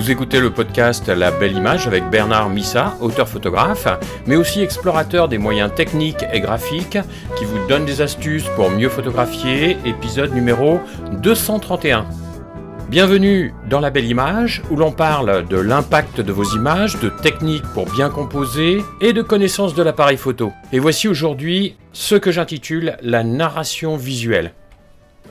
Vous écoutez le podcast La Belle Image avec Bernard Missa, auteur-photographe, mais aussi explorateur des moyens techniques et graphiques qui vous donne des astuces pour mieux photographier, épisode numéro 231. Bienvenue dans La Belle Image, où l'on parle de l'impact de vos images, de techniques pour bien composer et de connaissances de l'appareil photo. Et voici aujourd'hui ce que j'intitule la narration visuelle.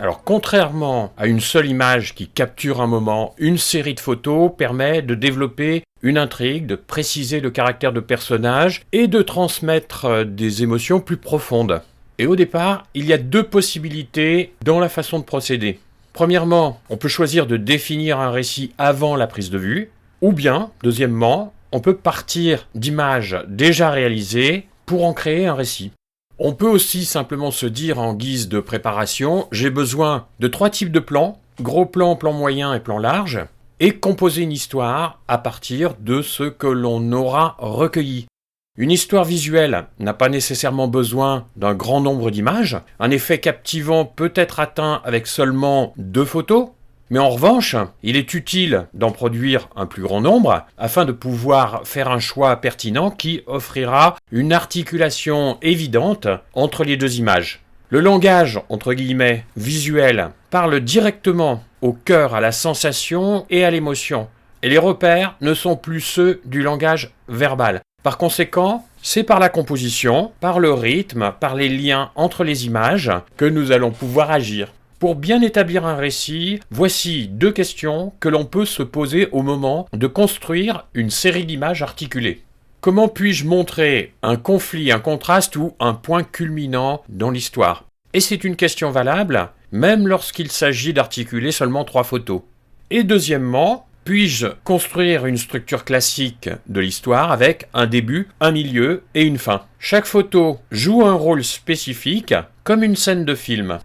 Alors, contrairement à une seule image qui capture un moment, une série de photos permet de développer une intrigue, de préciser le caractère de personnage et de transmettre des émotions plus profondes. Et au départ, il y a deux possibilités dans la façon de procéder. Premièrement, on peut choisir de définir un récit avant la prise de vue, ou bien, deuxièmement, on peut partir d'images déjà réalisées pour en créer un récit. On peut aussi simplement se dire en guise de préparation, j'ai besoin de 3 types de plans, gros plan, plan moyen et plan large, et composer une histoire à partir de ce que l'on aura recueilli. Une histoire visuelle n'a pas nécessairement besoin d'un grand nombre d'images, un effet captivant peut être atteint avec seulement 2 photos, mais en revanche, il est utile d'en produire un plus grand nombre afin de pouvoir faire un choix pertinent qui offrira une articulation évidente entre les deux images. Le langage, entre guillemets, visuel, parle directement au cœur, à la sensation et à l'émotion. Et les repères ne sont plus ceux du langage verbal. Par conséquent, c'est par la composition, par le rythme, par les liens entre les images que nous allons pouvoir agir. Pour bien établir un récit, voici 2 questions que l'on peut se poser au moment de construire une série d'images articulées. Comment puis-je montrer un conflit, un contraste ou un point culminant dans l'histoire ? Et c'est une question valable, même lorsqu'il s'agit d'articuler seulement 3 photos. Et deuxièmement, puis-je construire une structure classique de l'histoire avec un début, un milieu et une fin ? Chaque photo joue un rôle spécifique, comme une scène de film.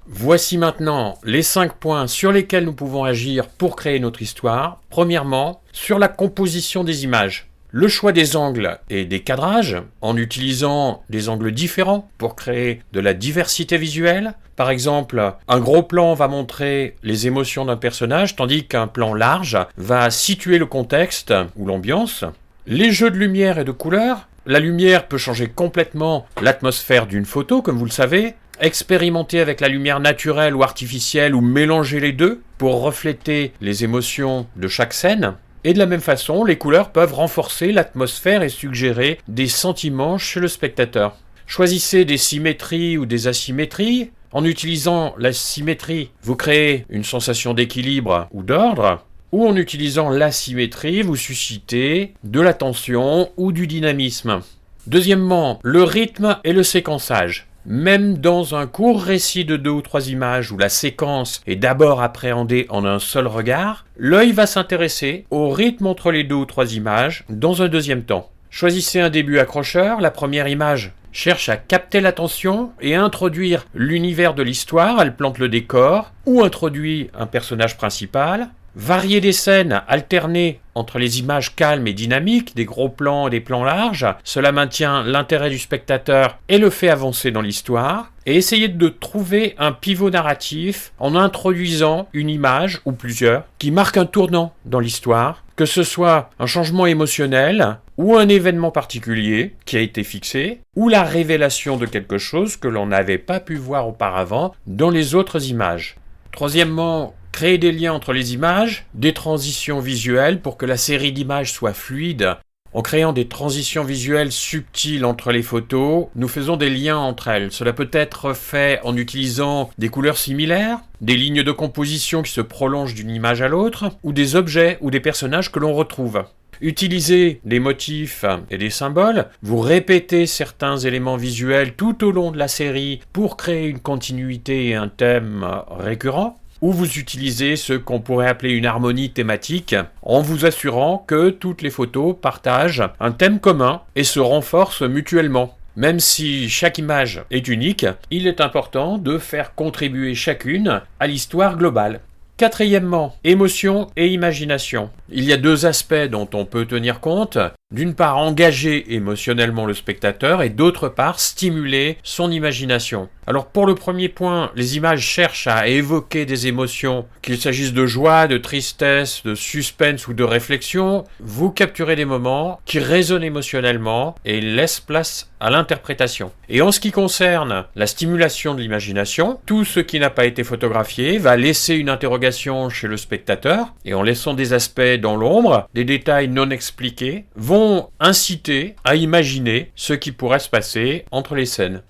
Voici maintenant les 5 points sur lesquels nous pouvons agir pour créer notre histoire. Premièrement, sur la composition des images. Le choix des angles et des cadrages, en utilisant des angles différents pour créer de la diversité visuelle. Par exemple, un gros plan va montrer les émotions d'un personnage, tandis qu'un plan large va situer le contexte ou l'ambiance. Les jeux de lumière et de couleurs. La lumière peut changer complètement l'atmosphère d'une photo, comme vous le savez. Expérimenter avec la lumière naturelle ou artificielle ou mélanger les deux pour refléter les émotions de chaque scène. Et de la même façon, les couleurs peuvent renforcer l'atmosphère et suggérer des sentiments chez le spectateur. Choisissez des symétries ou des asymétries. En utilisant la symétrie, vous créez une sensation d'équilibre ou d'ordre. Ou en utilisant l'asymétrie, vous suscitez de la tension ou du dynamisme. Deuxièmement, le rythme et le séquençage. Même dans un court récit de 2 ou 3 images où la séquence est d'abord appréhendée en un seul regard, l'œil va s'intéresser au rythme entre les 2 ou 3 images dans un deuxième temps. Choisissez un début accrocheur, la première image cherche à capter l'attention et à introduire l'univers de l'histoire, elle plante le décor ou introduit un personnage principal. Varier des scènes, alterner entre les images calmes et dynamiques, des gros plans et des plans larges, cela maintient l'intérêt du spectateur et le fait avancer dans l'histoire, et essayer de trouver un pivot narratif en introduisant une image ou plusieurs qui marquent un tournant dans l'histoire, que ce soit un changement émotionnel ou un événement particulier qui a été fixé, ou la révélation de quelque chose que l'on n'avait pas pu voir auparavant dans les autres images. Troisièmement, créer des liens entre les images, des transitions visuelles pour que la série d'images soit fluide. En créant des transitions visuelles subtiles entre les photos, nous faisons des liens entre elles. Cela peut être fait en utilisant des couleurs similaires, des lignes de composition qui se prolongent d'une image à l'autre, ou des objets ou des personnages que l'on retrouve. Utilisez des motifs et des symboles, vous répétez certains éléments visuels tout au long de la série pour créer une continuité et un thème récurrent. Ou vous utilisez ce qu'on pourrait appeler une harmonie thématique en vous assurant que toutes les photos partagent un thème commun et se renforcent mutuellement. Même si chaque image est unique, il est important de faire contribuer chacune à l'histoire globale. Quatrièmement, émotion et imagination. Il y a deux aspects dont on peut tenir compte. D'une part, engager émotionnellement le spectateur et d'autre part, stimuler son imagination. Alors pour le premier point, les images cherchent à évoquer des émotions, qu'il s'agisse de joie, de tristesse, de suspense ou de réflexion. Vous capturez des moments qui résonnent émotionnellement et laissent place à l'interprétation. Et en ce qui concerne la stimulation de l'imagination, tout ce qui n'a pas été photographié va laisser une interrogation chez le spectateur et en laissant des aspects dans l'ombre, des détails non expliqués, vont inciter à imaginer ce qui pourrait se passer entre les scènes.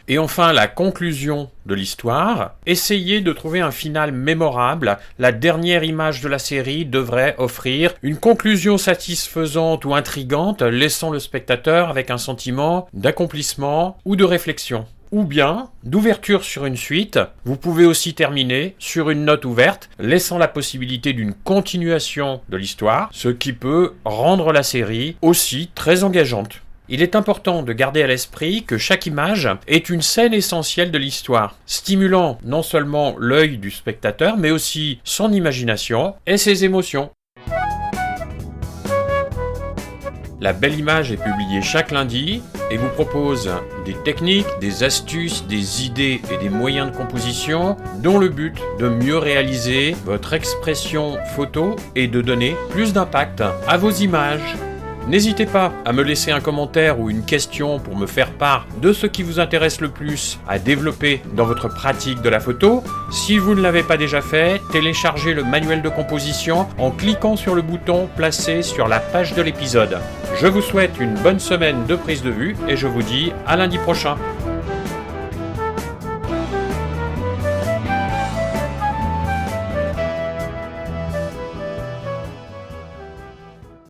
Et enfin, la conclusion de l'histoire, essayez de trouver un final mémorable. La dernière image de la série devrait offrir une conclusion satisfaisante ou intrigante, laissant le spectateur avec un sentiment d'accomplissement ou de réflexion. Ou bien, d'ouverture sur une suite, vous pouvez aussi terminer sur une note ouverte, laissant la possibilité d'une continuation de l'histoire, ce qui peut rendre la série aussi très engageante. Il est important de garder à l'esprit que chaque image est une scène essentielle de l'histoire, stimulant non seulement l'œil du spectateur, mais aussi son imagination et ses émotions. La Belle Image est publiée chaque lundi et vous propose des techniques, des astuces, des idées et des moyens de composition dont le but de mieux réaliser votre expression photo et de donner plus d'impact à vos images. N'hésitez pas à me laisser un commentaire ou une question pour me faire part de ce qui vous intéresse le plus à développer dans votre pratique de la photo. Si vous ne l'avez pas déjà fait, téléchargez le manuel de composition en cliquant sur le bouton placé sur la page de l'épisode. Je vous souhaite une bonne semaine de prise de vue et je vous dis à lundi prochain.